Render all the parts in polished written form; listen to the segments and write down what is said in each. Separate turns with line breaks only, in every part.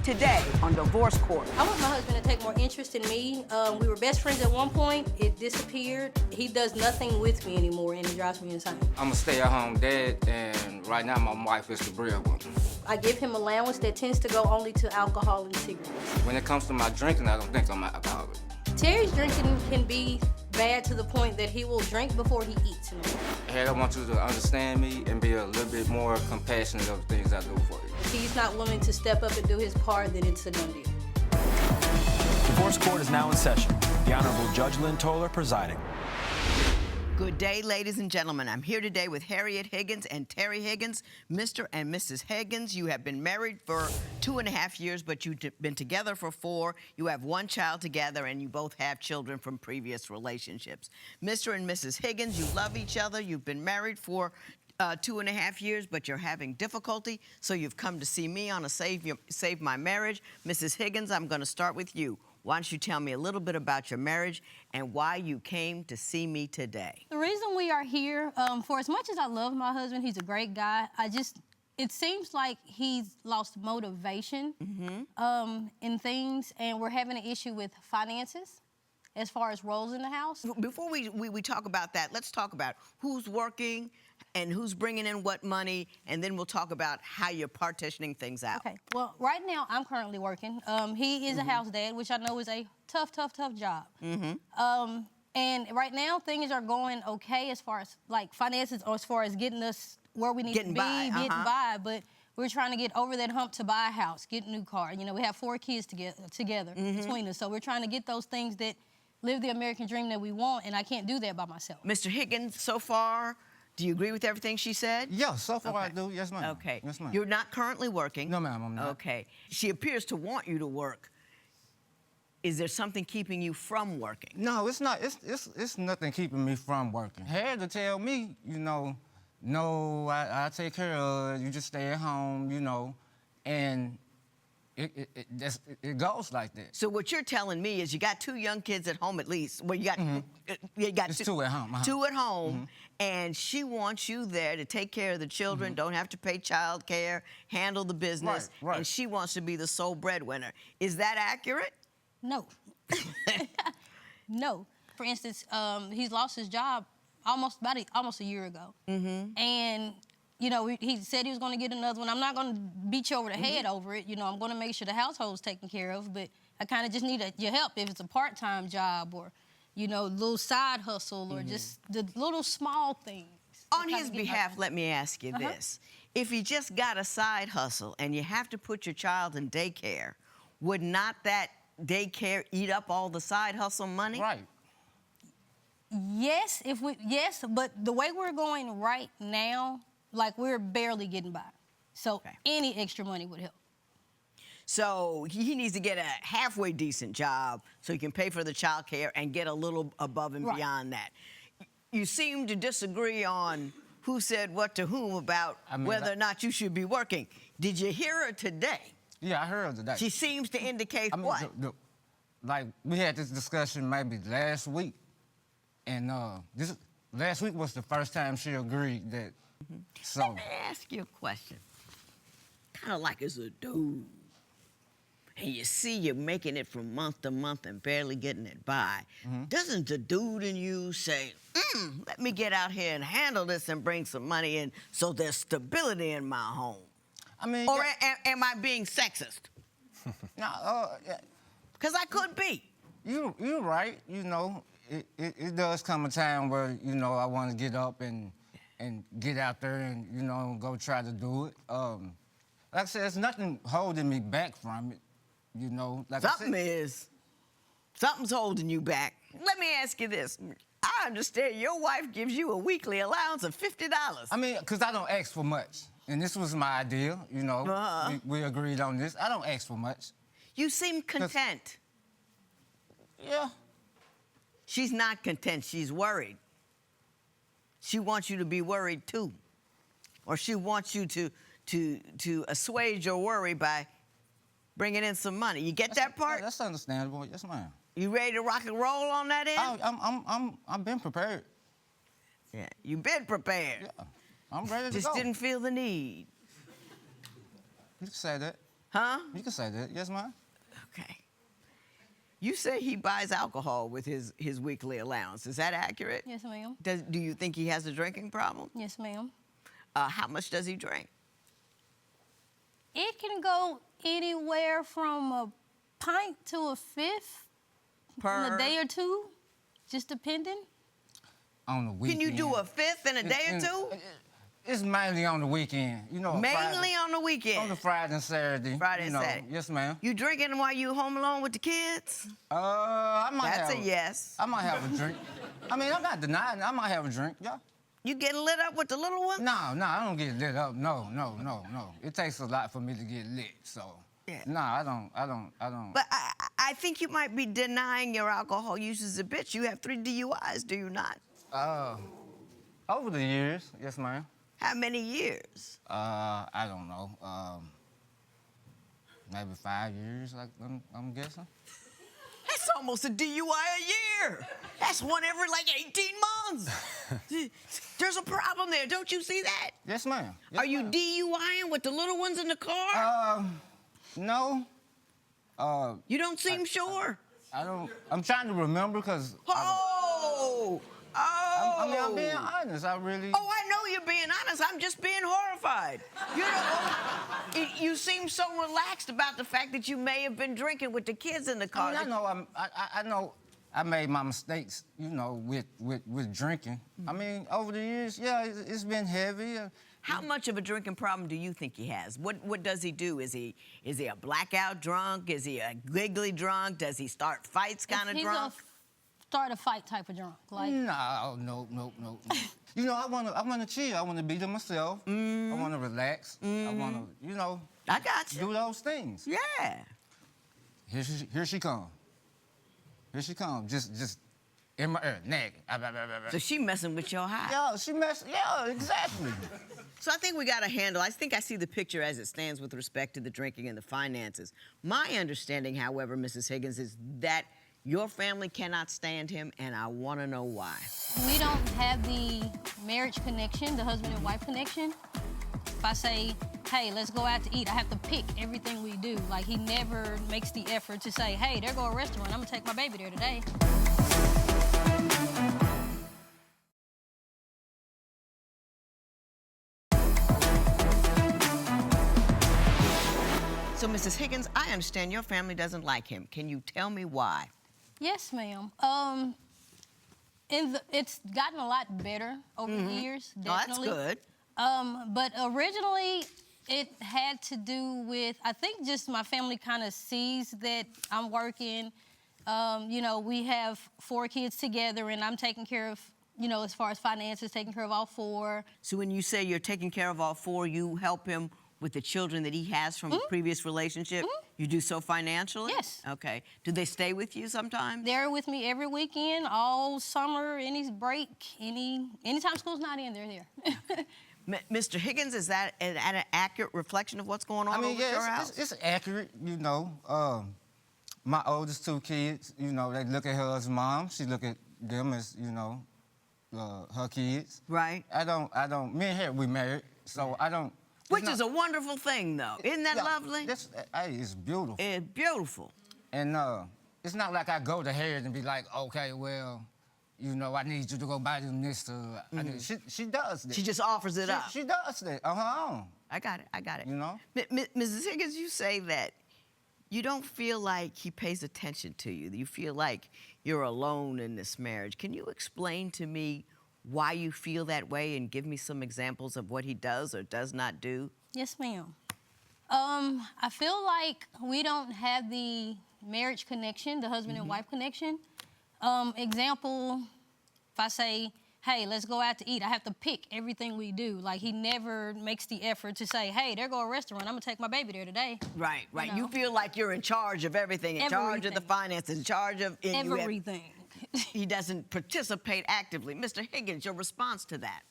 today on Divorce Court.
I want my husband to take more interest in me. We were best friends at one point. It disappeared. He does nothing with me anymore, and it drives me insane.
I'm a stay-at-home dad, and right now my wife is the breadwinner.
I give him allowance that tends to go only to alcohol and cigarettes.
When it comes to my drinking, I don't think I'm an alcoholic.
Terry's drinking can be bad to the point that he will drink before he eats.
Harriet, I want you to understand me and be a little bit more compassionate of the things I do for you.
If he's not willing to step up and do his part, then it's a done deal.
Divorce Court is now in session. The Honorable Judge Lynn Toller presiding.
Good day, ladies and gentlemen. I'm here today with Harriet Higgins and Terry Higgins. Mr. and Mrs. Higgins, you have been married for 2.5 years, but you've been together for 4. You have 1 child together, and you both have children from previous relationships. Mr. and Mrs. Higgins, you love each other. You've been married for 2.5 years, but you're having difficulty, so you've come to see me on a Save My Marriage. Mrs. Higgins, I'm going to start with you. Why don't you tell me a little bit about your marriage and why you came to see me today?
The reason we are here, for as much as I love my husband, he's a great guy, it seems like he's lost motivation in things, and we're having an issue with finances as far as roles in the house.
Before we talk about that, let's talk about who's working and who's bringing in what money, and then we'll talk about how you're partitioning things out.
Okay, well, right now I'm currently working. He is a house dad, which I know is a tough job. And right now things are going okay as far as like finances, or as far as getting us where we need to be, getting by, but we're trying to get over that hump to buy a house, get a new car. You know, we have 4 kids together between us, so we're trying to get those things that live the American dream that we want, and I can't do that by myself.
Mr. Higgins, so far, do you agree with everything she said?
Yeah, so far I do. Yes, ma'am.
Okay.
Yes, ma'am.
You're not currently working?
No, ma'am, I'm not.
Okay. She appears to want you to work. Is there something keeping you from working?
No, it's not. It's nothing keeping me from working. Had to tell me, you know, no, I take care of it. You just stay at home, you know, and it goes like that.
So what you're telling me is you got 2 young kids at home at least. Well, you got
It's 2 at home.
2 at home, and she wants you there to take care of the children, don't have to pay child care, handle the business,
Right.
and she wants to be the sole breadwinner. Is that accurate?
No. No. For instance, he's lost his job almost a year ago. And, you know, he said he was going to get another one. I'm not going to beat you over the head over it. You know, I'm going to make sure the household's taken care of, but I kind of just need your help if it's a part-time job or, you know, a little side hustle or just the little small things.
On his behalf, let me ask you this. If he just got a side hustle and you have to put your child in daycare, would not that daycare eat up all the side hustle money?
Right.
Yes, but the way we're going right now, like we're barely getting by. So any extra money would help.
So he needs to get a halfway decent job so he can pay for the child care and get a little above and beyond that. You seem to disagree on who said what to whom about whether or not you should be working. Did you hear her today?
Yeah, I heard her today.
She seems to indicate what?
Like, we had this discussion maybe last week, and last week was the first time she agreed that, so.
Let me ask you a question. Kind of like as a dude, and you see you're making it from month to month and barely getting it by, doesn't the dude in you say, let me get out here and handle this and bring some money in so there's stability in my home?
I mean,
or am I being sexist?
No,
Because I could be.
You're right. You know, it does come a time where, you know, I want to get up and get out there and, you know, go try to do it. Like I said, there's nothing holding me back from it, you know. Like
Something's holding you back. Let me ask you this. I understand your wife gives you a weekly allowance of $50.
I mean, because I don't ask for much. And this was my idea, you know. We agreed on this. I don't ask for much.
You seem content.
Yeah.
She's not content. She's worried. She wants you to be worried, too. Or she wants you to assuage your worry by bringing in some money. You get that part?
That's understandable. Yes, ma'am.
You ready to rock and roll on that end?
I've been prepared.
Yeah, you've been prepared.
Yeah, I'm ready to go.
Just didn't feel the need.
You can say that.
Huh?
You can say that. Yes, ma'am.
Okay. You say he buys alcohol with his weekly allowance. Is that accurate?
Yes, ma'am.
Do you think he has a drinking problem?
Yes, ma'am.
How much does he drink?
It can go anywhere from a pint to a fifth in
Per
a day or two, just depending.
On the
Can
weekend.
you do a fifth in a day or two?
It's mainly on the weekend. You know,
Mainly on the weekend.
on the Friday and Saturday.
Friday
you
and
know.
Saturday.
Yes, ma'am.
You drinking while you home alone with the kids?
I might
That's
have
a yes.
I might have a drink. I mean, I'm not denying. I might have a drink. Yeah.
You getting lit up with the little one?
No, I don't get lit up. No. It takes a lot for me to get lit. So.
Yeah.
No, I don't.
But I think you might be denying your alcohol usage a bit. You have 3 DUIs, do you not?
Over the years, yes, ma'am.
How many years?
I don't know. Maybe 5 years, I'm guessing.
That's almost a DUI a year. That's one every like 18 months. There's a problem there. Don't you see that?
Yes, ma'am. Yes,
Are you
ma'am.
DUIing with the little ones in the car?
No.
You don't seem sure.
I don't. I'm trying to remember because.
Oh!
I mean, I'm being honest. I really.
Oh, I know you're being honest. I'm just being horrified. You know, you seem so relaxed about the fact that you may have been drinking with the kids in the car.
I know. I know. I made my mistakes. You know, with drinking. I mean, over the years, yeah, it's been heavy.
How much of a drinking problem do you think he has? What does he do? Is he a blackout drunk? Is he a giggly drunk? Does he start fights kind of drunk?
He's a start a fight type of drunk. Like
No. You know, I wanna chill. I wanna be to myself. I wanna relax. I wanna, you know.
I got you.
Do those things.
Yeah.
Here she come. Here she come. Just in my ear, nag.
So she messing with your high.
Yeah, she messed. Yeah, exactly.
So I think we got to handle. I think I see the picture as it stands with respect to the drinking and the finances. My understanding, however, Mrs. Higgins, is that your family cannot stand him, and I want to know why.
we don't have the marriage connection, the husband and wife connection. If I say, hey, let's go out to eat, I have to pick everything we do. Like, he never makes the effort to say, hey, there go a restaurant, I'm gonna take my baby there today.
So, Mrs. Higgins, I understand your family doesn't like him. Can you tell me why?
Yes, ma'am. It's gotten a lot better over the years, definitely.
Oh, that's good.
But originally, it had to do with, I think just my family kind of sees that I'm working. You know, we have 4 kids together, and I'm taking care of, you know, as far as finances, taking care of all 4.
So when you say you're taking care of all 4, you help him with the children that he has from a previous relationship? You do so financially?
Yes.
Okay. Do they stay with you sometimes?
They're with me every weekend, all summer, any break, anytime school's not in, they're there.
Mr. Higgins, is that an accurate reflection of what's going on
I mean,
over at your
yeah,
house?
it's accurate, you know. My oldest 2 kids, you know, they look at her as mom. She look at them as, you know, her kids.
Right.
I don't. Me and Harriet, we married, so I don't.
Which is a wonderful thing, though. Isn't that lovely?
It's beautiful.
It's beautiful.
And it's not like I go to Harriet and be like, okay, well, you know, I need you to go buy them this. She does that.
She just offers it up.
She does that on her own.
I got it.
You know?
Mrs. Higgins, you say that you don't feel like he pays attention to you. You feel like you're alone in this marriage. Can you explain to me why you feel that way and give me some examples of what he does or does not do?
Yes, ma'am. I feel like we don't have the marriage connection, the husband and wife connection. Example, if I say, hey, let's go out to eat, I have to pick everything we do. Like, he never makes the effort to say, hey, there go a restaurant, I'm gonna take my baby there today.
Right.
You
You
know?
feel like you're in charge of everything, in charge of the
Everything.
finances, in charge of... and you have-
Everything.
he doesn't participate actively. Mr. Higgins, your response to that?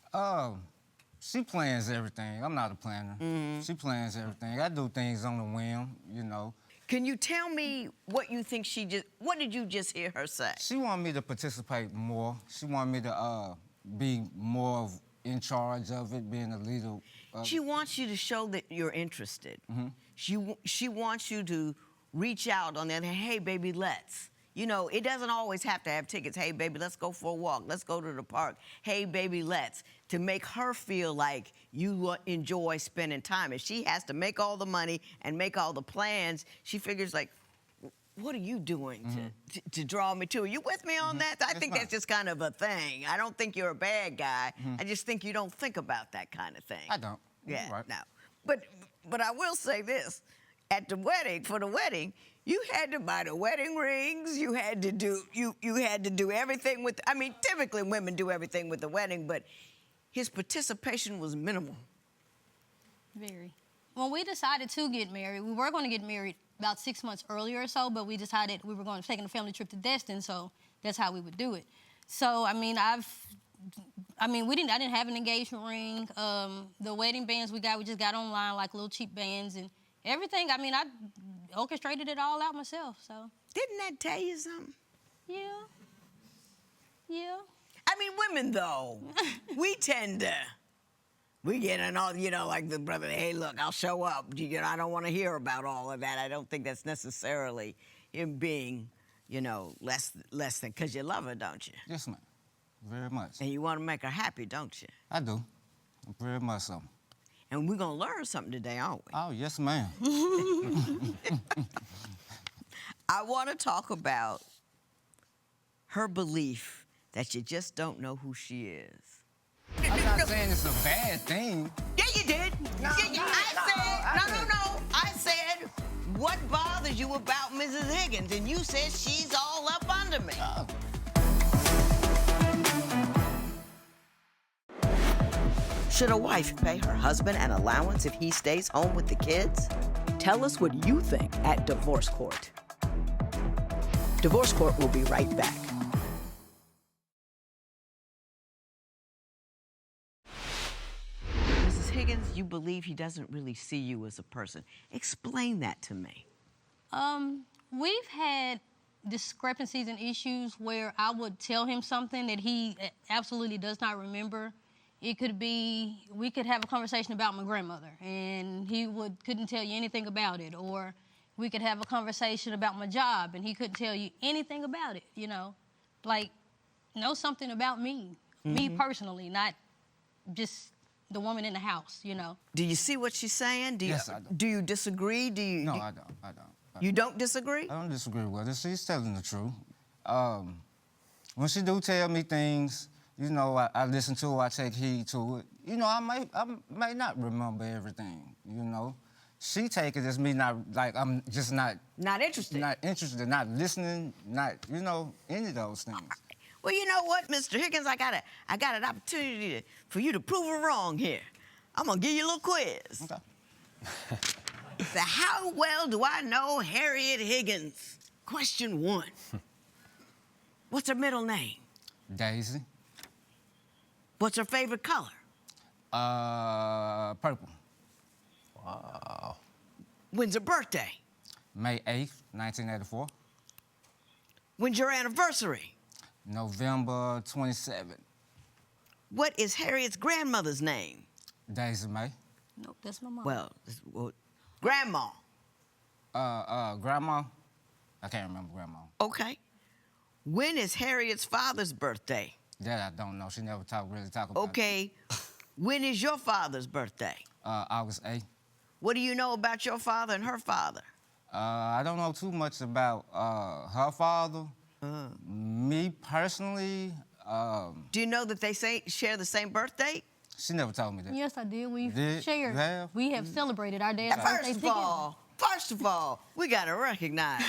She plans everything. I'm not a planner. She plans everything. I do things on the whim, you know.
Can you tell me what you think what did you just hear her say?
She wanted me to participate more. She wanted me to be more in charge of it, being a leader.
She wants you to show that you're interested. She wants you to reach out on the other hand, hey, baby, let's. You know, it doesn't always have to have tickets. Hey, baby, let's go for a walk. Let's go to the park. Hey, baby, let's. To make her feel like you enjoy spending time. If she has to make all the money and make all the plans, she figures like, what are you doing to draw me to? Are you with me on that? I think that's just kind of a thing. I don't think you're a bad guy. I just think you don't think about that kind of thing.
I don't.
Yeah,
Right.
no. But I will say this. At the wedding, for the wedding, you had to buy the wedding rings. You had to do you had to do everything with. I mean, typically women do everything with the wedding, but his participation was minimal.
Very. When we decided to get married, we were going to get married about 6 months earlier or so, but we decided we were going to take a family trip to Destin, so that's how we would do it. So I mean, I didn't have an engagement ring. The wedding bands we just got online, like little cheap bands and everything. I mean, I orchestrated it all out myself, so.
Didn't that tell you something?
Yeah. Yeah.
I mean, women, though, we get in all, you know, like the brother, hey, look, I'll show up. You know, I don't want to hear about all of that. I don't think that's necessarily him being, you know, less than, because you love her, don't you?
Yes, ma'am. Very much.
And you want to make her happy, don't you?
I do. Very much so.
And we're going to learn something today, aren't we?
Oh, yes, ma'am.
I want to talk about her belief that you just don't know who she is.
I'm not saying it's a bad thing.
Yeah, you did. I said, what bothers you about Mrs. Higgins? And you said she's all up under me.
Oh.
Should a wife pay her husband an allowance if he stays home with the kids? Tell us what you think at Divorce Court. Divorce Court will be right back. Mrs. Higgins, you believe he doesn't really see you as a person. Explain that to me.
We've had discrepancies and issues where I would tell him something that he absolutely does not remember. It could be, we could have a conversation about my grandmother, and he couldn't tell you anything about it. Or we could have a conversation about my job, and he couldn't tell you anything about it, you know? Like, know something about me, me personally, not just the woman in the house, you know? Do you see what she's saying?
Yes, I do.
Do you disagree?
No, I don't.
You don't disagree?
I don't disagree with her. She's telling the truth. When she do tell me things, you know, I listen to her, I take heed to it. You know, I may not remember everything, you know. She take it as me not, like, I'm just not
interested.
Not interested, not listening, not, you know, any of those things.
Well, you know what, Mr. Higgins, I got an opportunity for you to prove her wrong here. I'm gonna give you a little quiz.
Okay.
So how well do I know Harriet Higgins? Question 1. What's her middle name?
Daisy.
What's her favorite color?
Purple.
Wow.
When's her birthday?
May 8th, 1984.
When's your anniversary?
November 27th.
What is Harriet's grandmother's name?
Daisy May.
Nope, that's my mom.
Well, Grandma.
Grandma? I can't remember grandma.
Okay. When is Harriet's father's birthday?
That I don't know. She never really talk about it.
Okay. When is your father's birthday?
August 8th.
What do you know about your father and her father?
I don't know too much about her father. Me personally,
Do you know that they share the same birthday?
she never told me that.
Yes, I did. We've
Did
shared.
you have?
We have celebrated our dad's birthday together.
First of all, we gotta recognize,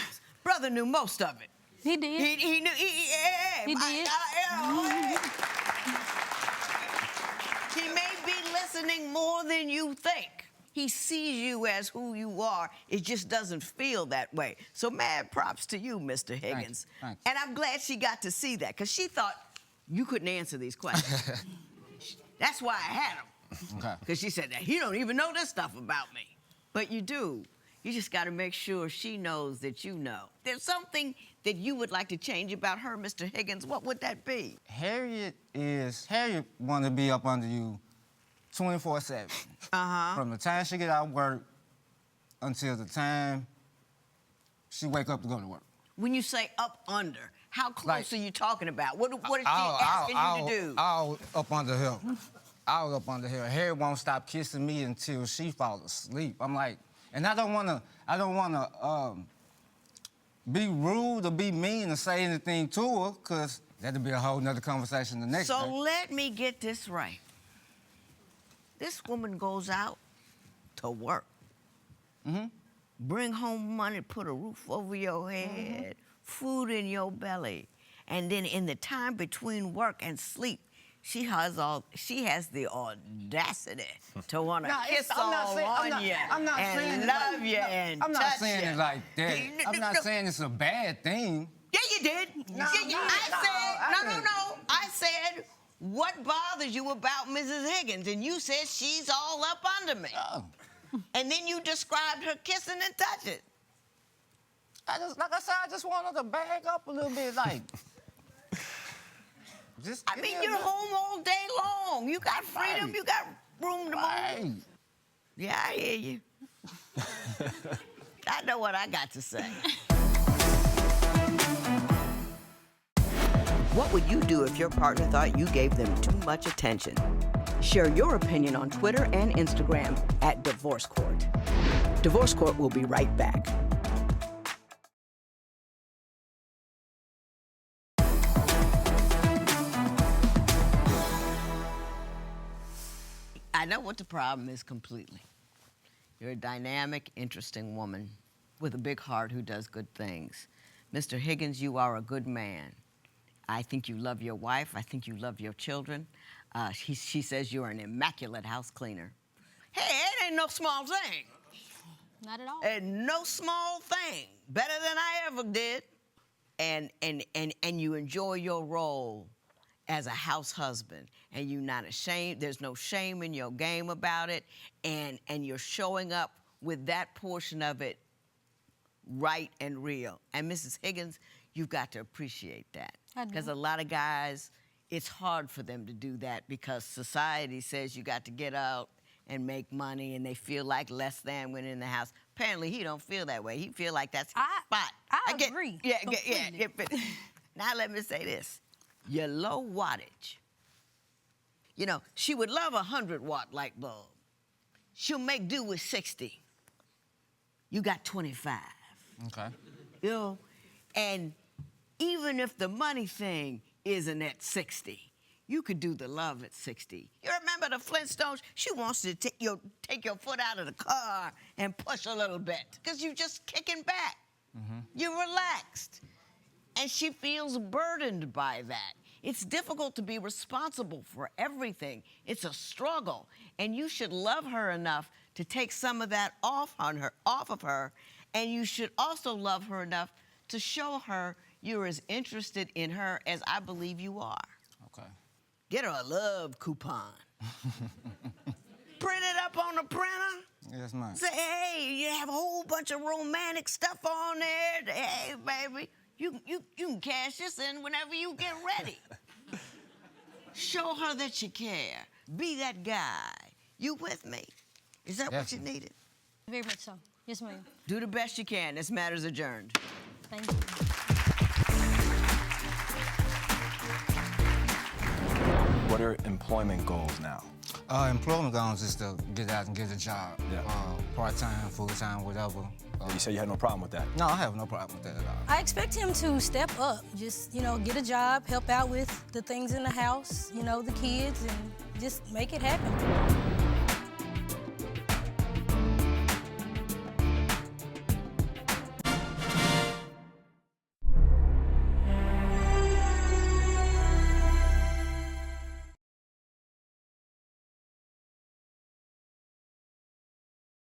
brother knew most of it.
He did.
He knew.
He did.
He may be listening more than you think. He sees you as who you are. It just doesn't feel that way. So mad props to you, Mr. Higgins.
Thank you.
And I'm glad she got to see that, because she thought you couldn't answer these questions. That's why I had him.
Okay.
Because she said that he don't even know this stuff about me. But you do. You just got to make sure she knows that you know. There's something that you would like to change about her, Mr. Higgins. What would that be?
Harriet want to be up under you 24/7.
Uh-huh.
From the time she get out of work until the time she wake up to go to work.
When you say up under, how close
Like-
are you talking about? What is she asking you to do?
I'll up under her. I'll up under her. Harriet won't stop kissing me until she falls asleep. I'm like, and I don't wanna be rude or be mean or say anything to her, cause that'll be a whole nother conversation the next
So
day.
let me get this right. This woman goes out to work. Bring home money, put a roof over your head, food in your belly. And then in the time between work and sleep, she has the audacity to want to kiss all on you and love you and
I'm not
touch
saying
you.
it like that. I'm not saying it's a bad thing.
Yeah, you did.
No,
I said, what bothers you about Mrs. Higgins? And you said she's all up under me.
Oh.
And then you described her kissing and touching.
Like I said, I just want her to bag up a little bit, like.
I mean, you're home all day long. You got freedom.
Right.
You got room to move.
Right.
Yeah, I hear you. I know what I got to say. What would you do if your partner thought you gave them too much attention? Share your opinion on Twitter and Instagram at Divorce Court. Divorce Court will be right back. I know what the problem is completely. You're a dynamic, interesting woman with a big heart who does good things. Mr. Higgins, you are a good man. I think you love your wife. I think you love your children. She says you're an immaculate house cleaner. Hey, it ain't no small thing.
Not at all.
And no small thing. Better than I ever did. And you enjoy your role as a house husband, and you're not ashamed. There's no shame in your game about it, and you're showing up with that portion of it right and real. And Mrs. Higgins, you've got to appreciate that.
I do.
Because a lot of guys, it's hard for them to do that because society says you got to get out and make money, and they feel like less than when in the house. Apparently, he don't feel that way. He feel like that's his spot.
I agree. Completely.
Now let me say this. Your low wattage. You know, she would love a 100-watt light bulb. She'll make do with 60. You got 25.
Okay.
You know, and even if the money thing isn't at 60, you could do the love at 60. You remember the Flintstones? She wants to take your foot out of the car and push a little bit because you're just kicking back. You're relaxed. And she feels burdened by that. It's difficult to be responsible for everything. It's a struggle. And you should love her enough to take some of that off of her. And you should also love her enough to show her you're as interested in her as I believe you are.
Okay.
Get her a love coupon. Print it up on the printer.
Yes, ma'am.
Say, hey, you have a whole bunch of romantic stuff on there. Hey, baby, you can cash this in whenever you get ready. Show her that you care. Be that guy. You with me? Is that what you needed?
Very much so. Yes, ma'am.
Do the best you can. This matter's adjourned.
Thank you.
What are employment goals now?
Employment goals is to get out and get a job.
Yeah.
Part-time, full-time, whatever.
You said you had no problem with that.
No, I have no problem with that at all.
I expect him to step up, just, get a job, help out with the things in the house, the kids, and just make it happen.